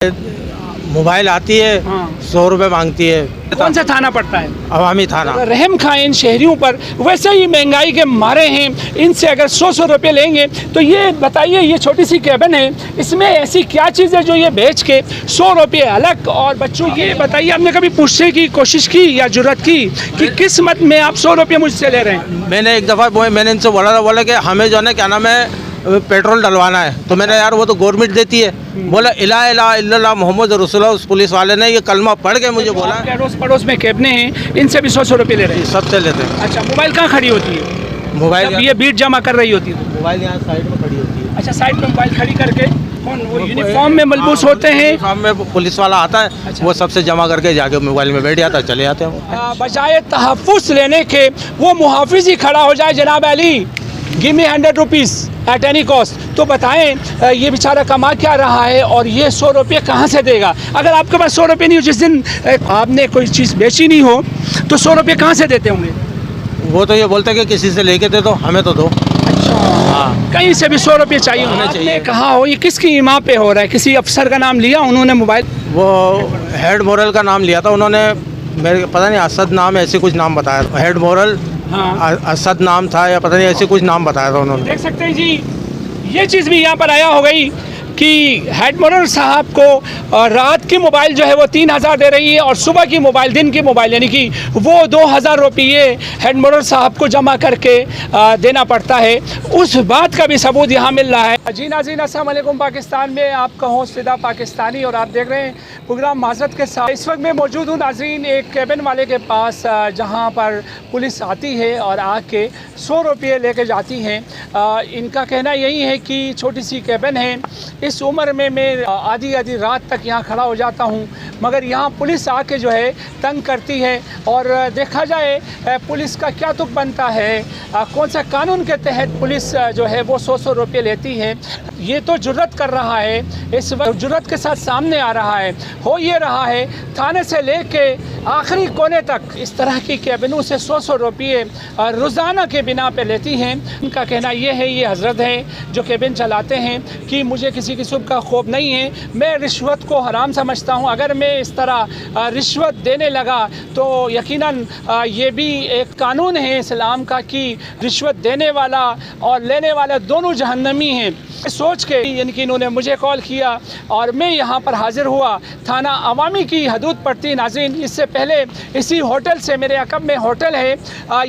Mobile आती है, 100 रुपये मांगती है। कौन सा थाना पड़ता है? अवामी थाना। रहम खां इन शहरियों पर वैसे ही महंगाई के मारे हैं, इनसे अगर 100 रुपये लेंगे तो ये बताइए, ये छोटी सी केबिन है, इसमें ऐसी क्या चीज़ है जो ये बेच के 100 रुपये अलग? और बच्चों ये बताइए, आपने कभी पूछने की कोशिश की या जुर्रत की कि किस मत में आप 100 रुपये मुझसे ले रहे हैं? मैंने एक दफ़ा मैंने इनसे बोला कि हमें जो है ना, क्या नाम है, पेट्रोल डलवाना है। तो मैंने यार वो तो गवर्नमेंट देती है। बोला इला इला इल्लल्लाह मोहम्मद रसूलुल्लाह। उस पुलिस वाले ने ये कलमा पढ़ के मुझे बोला। अड़ोस पड़ोस में केबने हैं, इनसे भी 100 रुपये ले रहे हैं? सबसे लेते हैं। अच्छा, मोबाइल कहाँ खड़ी होती है? मोबाइल ये बीट जमा कर रही होती है? मोबाइल यहाँ साइड में खड़ी होती है। अच्छा, साइड में मोबाइल खड़ी करके कौन वो यूनिफॉर्म में मलबूस होते हैं? यूनिफॉर्म में पुलिस वाला आता है। अच्छा। वो सबसे जमा करके जाके मोबाइल में बैठ जाता है, चले जाते हैं। बजाय तहफ़्फ़ुज़ लेने के वो मुहाफ़िज़ ही खड़ा हो जाए, जनाब Ali give me 100 rupees at any cost. तो बताएं ये बेचारा कमा क्या रहा है और ये 100 रुपये कहाँ से देगा? अगर आपके पास 100 रुपये नहीं हो, जिस दिन आपने कोई चीज़ बेची नहीं हो, तो 100 रुपये कहाँ से देते होंगे? वो तो ये बोलते हैं कि किसी से लेके दे दो, हमें तो दो। अच्छा, हाँ, कहीं से भी 100 रुपये चाहिए होने चाहिए। कहा हो ये किसकी इमा पे हो रहा है? किसी अफसर का नाम लिया उन्होंने? मोबाइल वो हेड मोरल का नाम लिया था उन्होंने, मेरे पता नहीं असद नाम ऐसे कुछ नाम बताया। हेड मोरल, हाँ, असद नाम था या पता नहीं ऐसे कुछ नाम बताया था उन्होंने। देख सकते हैं जी, ये चीज़ भी यहाँ पर आया हो गई कि हेड मोरल साहब को रात की मोबाइल जो है वो 3000 दे रही है और सुबह की मोबाइल, दिन की मोबाइल, यानी कि वो 2000 रुपये हेड मोरल साहब को जमा करके देना पड़ता है। उस बात का भी सबूत यहाँ मिल रहा है। जी नाज़रीन, अस्सलाम वालेकुम। पाकिस्तान में आपका होस्ट फिदा पाकिस्तानी और आप देख रहे हैं प्रोग्राम माज़रत के साथ। इस वक्त मैं मौजूद हूँ नाज़रीन एक केबिन वाले के पास, जहाँ पर पुलिस आती है और आके 100 रुपये लेके जाती हैं। इनका कहना यही है कि छोटी सी केबिन है, इस उम्र में मैं आधी आधी रात तक यहाँ खड़ा हो जाता हूँ, मगर यहाँ पुलिस आके जो है तंग करती है। और देखा जाए पुलिस का क्या तुक बनता है, कौन सा कानून के तहत पुलिस जो है वो 100 रुपये लेती है। ये तो जुर्रत कर रहा है, इस वक्त जुर्रत के साथ सामने आ रहा है। हो ये रहा है थाने से लेके आखिरी कोने तक इस तरह की कैबिनों से 100 रुपये रोज़ाना के बिना पे लेती हैं। उनका कहना ये है, ये हज़रत हैं जो केबिन चलाते हैं, कि मुझे किसी किस्म का खौफ नहीं है, मैं रिश्वत को हराम समझता हूँ। अगर मैं इस तरह रिश्वत देने लगा तो यकीनन ये भी एक कानून है इस्लाम का कि रिश्वत देने वाला और लेने वाला दोनों जहन्नमी हैं। सोच के यानी कि इन्होंने मुझे कॉल किया और मैं यहाँ पर हाज़िर हुआ। थाना अवामी की हदूद पड़ती नाज़रीन। इससे पहले इसी होटल से, मेरे अकब में होटल है,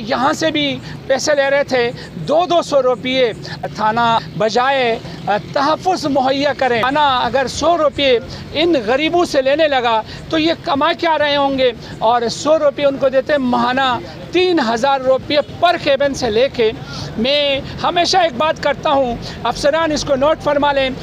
यहाँ से भी पैसे ले रहे थे 200 रुपये। थाना बजाय तहफ़्फ़ुज़ मुहैया करें, थाना अगर 100 रुपये इन गरीबों से लेने लगा तो ये कमा क्या रहे होंगे? और 100 रुपये उनको देते महाना 3000 रुपये पर केबिन से लेके। मैं हमेशा एक बात करता हूँ, अफसरान इसको नोट फरमा लें,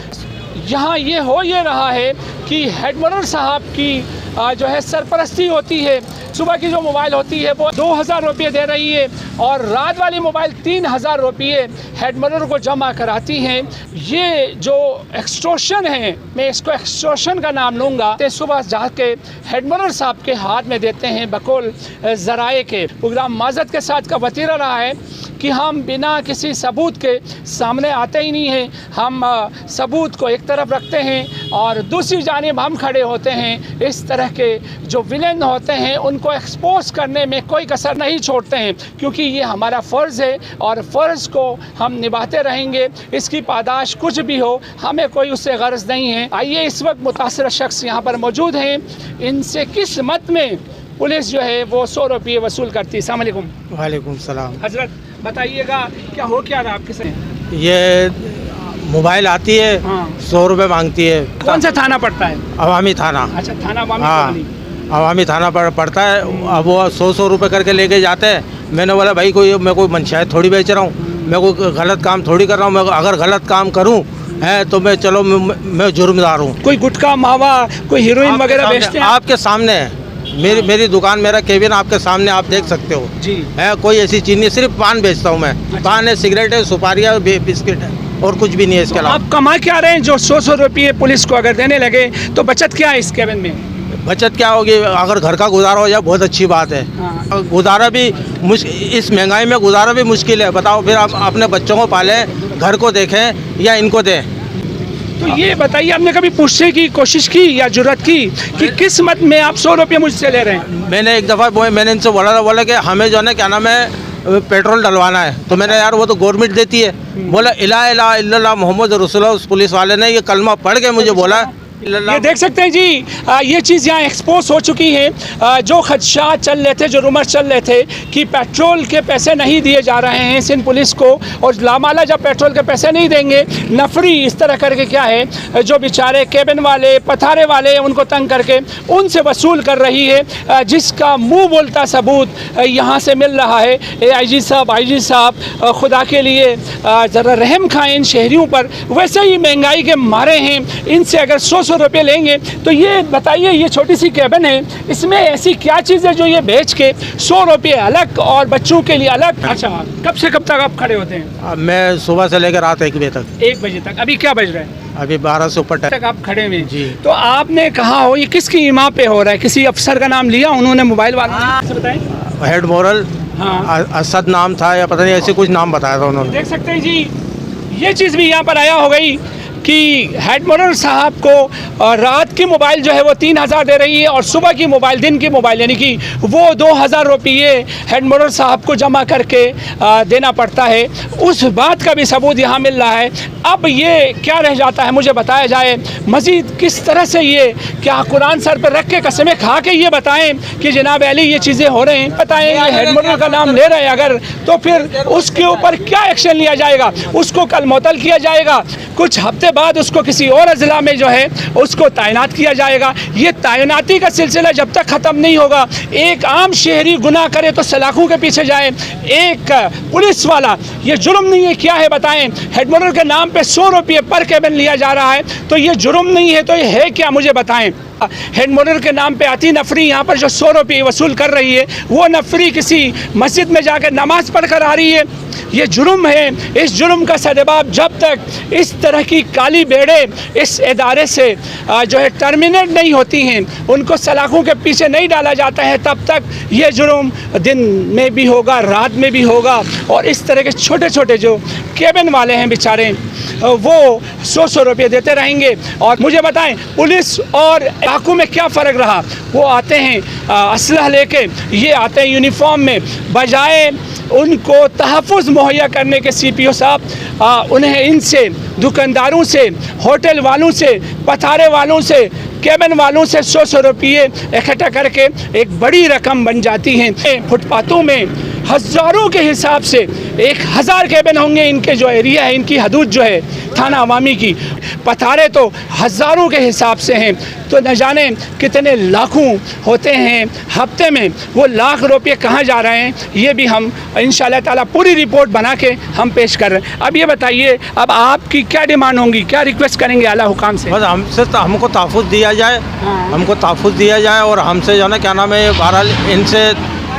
यहाँ ये हो ये रहा है कि हेड मोरल साहब की जो है सरपरस्ती होती है। सुबह की जो मोबाइल होती है वो 2000 रुपये दे रही है और रात वाली मोबाइल 3000 रुपये हेड मोरल को जमा कराती हैं। ये जो एक्सटॉर्शन है, मैं इसको एक्सटॉर्शन का नाम लूँगा। तो सुबह जाके हेड मोरल साहब के हाथ में देते हैं बकौल ज़राए के। प्रोग्राम माज़रत के साथ का वतीरा रहा है कि हम बिना किसी सबूत के सामने आते ही नहीं हैं। हम सबूत को एक तरफ रखते हैं और दूसरी जानिब हम खड़े होते हैं। इस तरह के जो विलेन होते हैं उनको एक्सपोज करने में कोई कसर नहीं छोड़ते हैं, क्योंकि ये हमारा फ़र्ज़ है और फ़र्ज़ को हम निभाते रहेंगे। इसकी पादाश कुछ भी हो, हमें कोई उससे गर्ज़ नहीं है। आइए, इस वक्त मुतासिर शख्स यहाँ पर मौजूद हैं, इनसे किस मत में पुलिस जो है वो 100 रुपये वसूल करती है। अस्सलाम वालेकुम। वालेकुम सलाम। हज़रत बताइएगा क्या हो क्या रहा आपके साथ? ये मोबाइल आती है, 100 रुपये मांगती है। कौन सा थाना पड़ता है? अवामी थाना। अच्छा, थाना अवामी। हाँ, अवामी थाना पड़ता है। अब वो 100 रुपये करके लेके जाते हैं। मैंने बोला भाई मैं कोई मंशायत थोड़ी बेच रहा हूँ, मैं कोई गलत काम थोड़ी कर रहा हूँ। मैं अगर गलत काम करूँ है तो मैं चलो मैं जुर्मदार हूँ। कोई गुटखा मावा, कोई हीरोइन वगैरह बेचते हैं? आपके सामने है मेरी दुकान, मेरा केबिन आपके सामने, आप देख सकते हो जी। है कोई ऐसी चीज़ नहीं, सिर्फ पान बेचता हूँ मैं। अच्छा। पान है, सिगरेट है, सुपारियाँ, बिस्किट है और कुछ भी नहीं है इसके अलावा। आप कमा क्या रहे हैं जो 100 रुपये पुलिस को अगर देने लगे तो बचत क्या है इस केबिन में? बचत क्या होगी? अगर घर का गुजारा हो जाए बहुत अच्छी बात है। हाँ। गुजारा भी इस महंगाई में गुजारा भी मुश्किल है। बताओ फिर आप अपने बच्चों को पालें, घर को देखें या इनको दें? तो ये बताइए, आपने कभी पूछने की कोशिश की या जुर्रत की कि किस मत में आप 100 रुपये मुझसे ले रहे हैं? मैंने एक दफ़ा मैंने इनसे बोला कि हमें जो है ना क्या नाम है पेट्रोल डलवाना है। तो मैंने यार वो तो गवर्नमेंट देती है। बोला इला इला इल्लल्लाह मोहम्मद रसूलुल्लाह। उस पुलिस वाले ने ये कलमा पढ़ के मुझे बोला ये देख सकते हैं जी, ये चीज़ यहाँ एक्सपोज हो चुकी है। जो खदशात चल रहे थे, जो रूमर चल रहे थे कि पेट्रोल के पैसे नहीं दिए जा रहे हैं सिंध पुलिस को, और लामाला जब पेट्रोल के पैसे नहीं देंगे, नफरी इस तरह करके क्या है, जो बेचारे केबिन वाले पथारे वाले उनको तंग करके उनसे वसूल कर रही है, जिसका मुंह बोलता सबूत यहाँ से मिल रहा है। AIG साहब खुदा के लिए ज़रा रहम खाएं इन शहरियों पर। वैसे ही महंगाई के मारे हैं, इनसे अगर 100 रुपये लेंगे तो ये बताइए, ये छोटी सी केबिन है, इसमें ऐसी क्या चीज़ है जो ये बेच के 100 रुपये अलग और बच्चों के लिए अलग? अच्छा, कब से कब तक आप खड़े होते हैं? मैं सुबह से लेकर रात 1 बजे तक। 1 बजे तक। अभी क्या बज रहा है? अभी 12 से ऊपर तक आप खड़े हुए जी। तो आपने कहा हो ये किसकी इमाम पे हो रहा है? किसी अफसर का नाम लिया उन्होंने मोबाइल वाला से? बताएं। हेड मोरल असद नाम था या पता नहीं, ऐसे कुछ नाम बताया था उन्होंने। देख सकते हैं जी, ये चीज़ भी यहाँ पर आया हो गई कि हेड मोरल साहब को रात की मोबाइल जो है वो 3000 दे रही है, और सुबह की मोबाइल, दिन की मोबाइल, यानी कि वो 2000 रुपये हेड मोरल साहब को जमा करके देना पड़ता है। उस बात का भी सबूत यहाँ मिल रहा है। अब ये क्या रह जाता है, मुझे बताया जाए मज़ीद किस तरह से ये क्या कुरान सर पर रख के कसमें खा के ये बताएं कि जनाब अली ये चीज़ें हो रही हैं, बताएं ये हेड मोरल का नाम ले रहे हैं अगर, तो फिर उसके ऊपर क्या एक्शन लिया जाएगा? उसको कल मुअत्तल किया जाएगा, कुछ हफ्ते बाद उसको किसी और अज़ला में जो है उसको तैनात किया जाएगा। ये तैनाती का सिलसिला जब तक ख़त्म नहीं होगा, एक आम शहरी गुनाह करे तो सलाखों के पीछे जाए, एक पुलिस वाला, ये जुर्म नहीं है क्या है बताएं? हेड मोरल के नाम पे 100 रुपये पर केबिन लिया जा रहा है, तो ये जुर्म नहीं है तो ये है क्या, मुझे बताएं? हेड मोरल के नाम पे आती नफरी यहाँ पर जो 100 रुपये वसूल कर रही है, वो नफरी किसी मस्जिद में जाकर नमाज पढ़ कर आ रही है, ये जुर्म है। इस जुर्म का सदबाब जब तक इस तरह की काली बेड़े इस इदारे से जो है टर्मिनेट नहीं होती हैं, उनको सलाखों के पीछे नहीं डाला जाता है, तब तक ये जुर्म दिन में भी होगा, रात में भी होगा। और इस तरह के छोटे छोटे जो केबिन वाले हैं बेचारे, वो 100 रुपये देते रहेंगे। और मुझे बताएं पुलिस और डाकू में क्या फ़र्क रहा? वो आते हैं असलह लेके, ये आते हैं यूनिफॉर्म में, बजाय उनको तहफ़्फ़ुज़ मुहैया करने के CPO साहब उन्हें इनसे, दुकानदारों से, होटल वालों से, पथारे वालों से, केबिन वालों से 100 रुपये इकट्ठा करके एक बड़ी रकम बन जाती हैं। फुटपाथों में हज़ारों के हिसाब से 1000 केबिन होंगे, इनके जो एरिया है, इनकी हदूद जो है थाना अवामी की, पथारे तो हज़ारों के हिसाब से हैं, तो न जाने कितने लाखों होते हैं हफ्ते में। वो लाख रुपये कहाँ जा रहे हैं, ये भी हम इंशाअल्लाह ताला पूरी रिपोर्ट बना के हम पेश कर रहे हैं। अब ये बताइए, अब आपकी क्या डिमांड होंगी, क्या रिक्वेस्ट करेंगे आला हुकाम से? बस हमसे तो हमको तहफ़्फ़ुज़ दिया जाए, हमको तहफ़्फ़ुज़ दिया जाए, और हमसे जो है ना क्या नाम है, बहरहाल इनसे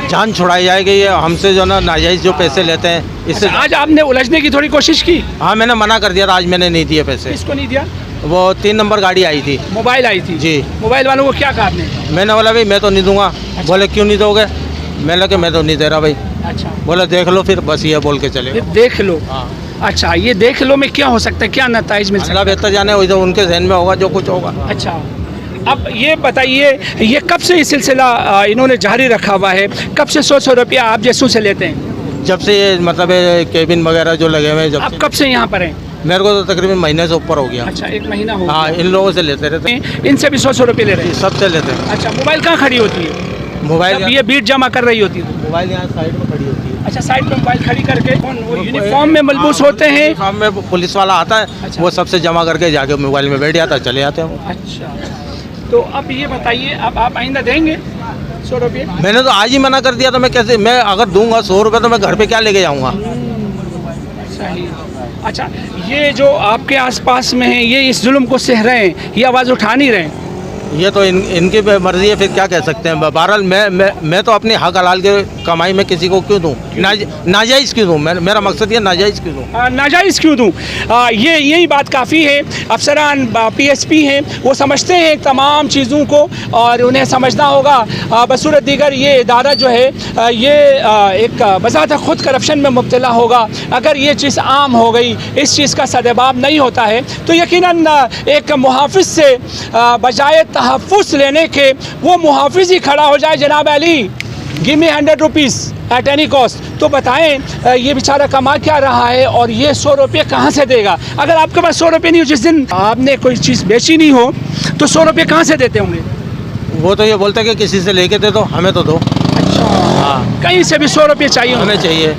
जान छुड़ाई जाएगी। ये हमसे जो ना नाजायज़ जो पैसे लेते हैं, इससे आज आपने उलझने की थोड़ी कोशिश की? हाँ, मैंने मना कर दिया था, आज मैंने नहीं दिए पैसे। किसको नहीं दिया? वो 3 नंबर गाड़ी आई थी, मोबाइल आई थी जी। मोबाइल वालों को क्या कहा आपने? मैंने बोला भाई मैं तो नहीं दूंगा। बोले क्यों नहीं दोगे? मैंने कहा मैं तो नहीं दे रहा भाई। अच्छा, बोला देख लो फिर, बस ये बोल के चले। ये देख लो। हाँ, अच्छा, ये देख लो में क्या हो सकता है, क्या नताइज मिल सकता अल्लाह बेहतर जाने, वही तो उनके जहन में होगा जो कुछ होगा। है? अच्छा, अब ये बताइए, ये कब से ये सिलसिला इन्होंने जारी रखा हुआ है? कब से 100 रुपया आप जैसों से लेते हैं? जब से ये मतलब ये केबिन वगैरह जो लगे हुए हैं, जब आप कब से यहाँ पर हैं? मेरे को तो तकरीबन महीने से ऊपर हो गया। अच्छा, 1 महीना हो हाँ, इन लोगों से लेते रहते हैं, गया। इनसे भी 100 रुपये ले रहे हैं? सबसे लेते हैं। अच्छा, मोबाइल कहाँ खड़ी होती है? मोबाइल जब ये बीट जमा कर रही होती है? मोबाइल यहाँ साइड में खड़ी होती है। अच्छा, साइड में मोबाइल खड़ी करके वो यूनिफॉर्म में मलबूस होते हैं? यूनिफॉर्म में पुलिस वाला आता है। अच्छा। वो सबसे जमा करके जाके मोबाइल में बैठ जाता है, चले जाते हैं वो। अच्छा, तो अब ये बताइए, अब आप आइंदा देंगे 100 रुपये? मैंने तो आज ही मना कर दिया था। मैं कैसे, मैं अगर दूंगा 100 रुपये तो मैं घर पे क्या लेके जाऊंगा? सही। अच्छा, ये जो आपके आसपास में हैं, ये इस जुल्म को सह रहे हैं, ये आवाज़ उठा नहीं रहे हैं? ये तो इनकी मर्जी है, फिर क्या कह सकते हैं। बहरहाल मैं तो अपनी हक हलाल के कमाई में किसी को क्यों दूँ, नाजायज़ क्यों दूँ। मेरा मकसद ये नाजायज़ क्यों दूँ। नाजायज़ क्यों दूँ, ये यही बात काफ़ी है। अफसरान PSP हैं, वो समझते हैं तमाम चीज़ों को और उन्हें समझना होगा। बसूरत दीगर ये इदारा जो है ये एक बज़ात खुद करप्शन में मुब्तला होगा। अगर ये चीज़ आम हो गई, इस चीज़ का सद्भाव नहीं होता है, तो यकीनन एक मुहाफ़िज़ से बजाय तहफ़्फ़ुज़ लेने के वो मुहाफ़िज़ ही खड़ा हो जाए, जनाब Ali give me 100 rupees at any cost. तो बताएं ये बेचारा कमा क्या रहा है और ये 100 रुपये कहाँ से देगा। अगर आपके पास 100 रुपये नहीं हो, जिस दिन आपने कोई चीज़ बेची नहीं हो, तो 100 रुपये कहाँ से देते होंगे। वो तो ये बोलते हैं कि किसी से लेके दे दो, हमें तो दो। अच्छा, हाँ, कहीं से भी 100 रुपये चाहिए हमें चाहिए।